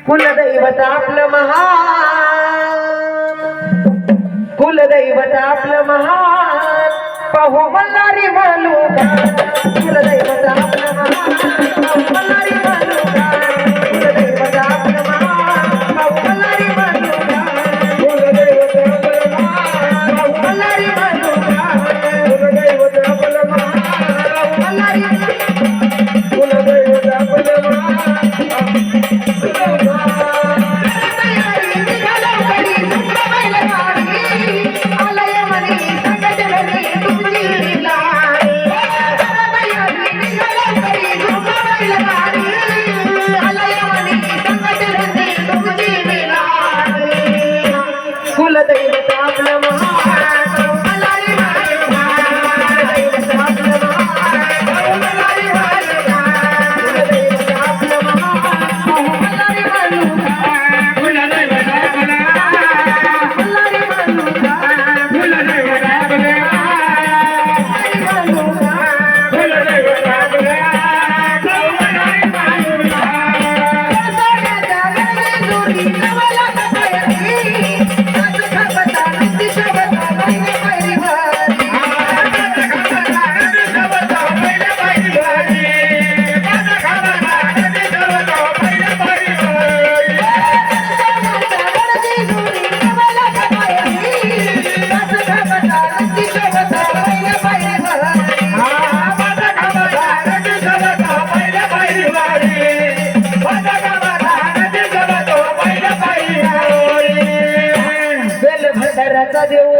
कुलदैवत आपलं महान, कुलदैवत आपलं महान, पाहू मल्हारी मालुका. कुलदैवत आपलं महान, पाहू मल्हारी मालुका. कुलदैवत आपलं महान, पाहू मल्हारी मालुका. कुलदैवत आपलं महान, पाहू मल्हारी मालुका. कुलदैवत आपलं महान, पाहू मल्हारी मालुका. कुलदैवत आपलं महान. कुलदैवत आपलं महान, मल्हारी मालुका. कुलदैवत आपलं महान, मल्हारी मालुका. कुलदैवत आपलं महान, मल्हारी मालुका. कुलदैवत आपलं महान, मल्हारी मालुका. कुलदैवत आपलं महान, कुलदैवत आपलं मल्हारी मालुका. सोन्याच्या गळ्यात नवला कपाळी. भंडाराचा देव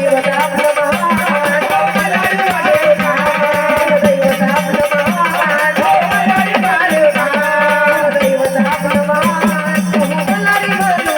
कुलदैवत आपलं महान, मल्हारी मालुका.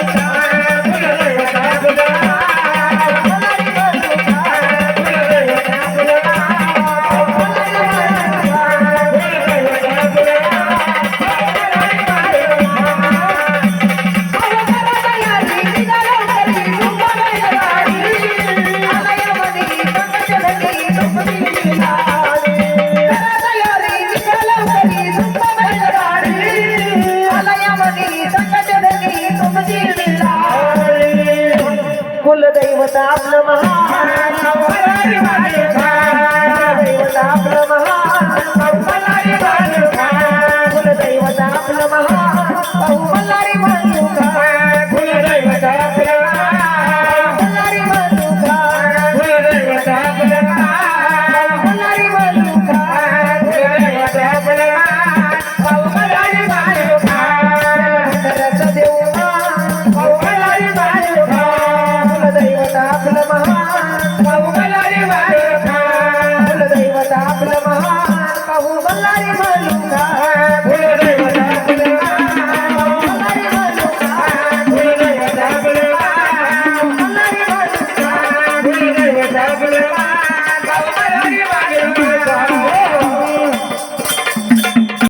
कुलदैवत आपलं महान, मल्हारी मालुका. कुलदैवत आपलं महान, मल्हारी मालुका. कुलदैवत आपलं महान, मल्हारी मालुका. कुलदैवत आपलं महान, मल्हारी मालुका. कुलदैवत आपलं महान, मल्हारी मालुका. भंडाराचा देव मल्हारी मालुका. कुलदैवत आपलं महान, पाहू मल्हारी मालुका. कुलदैवत आपलं महान, पाहू मल्हारी मालुका.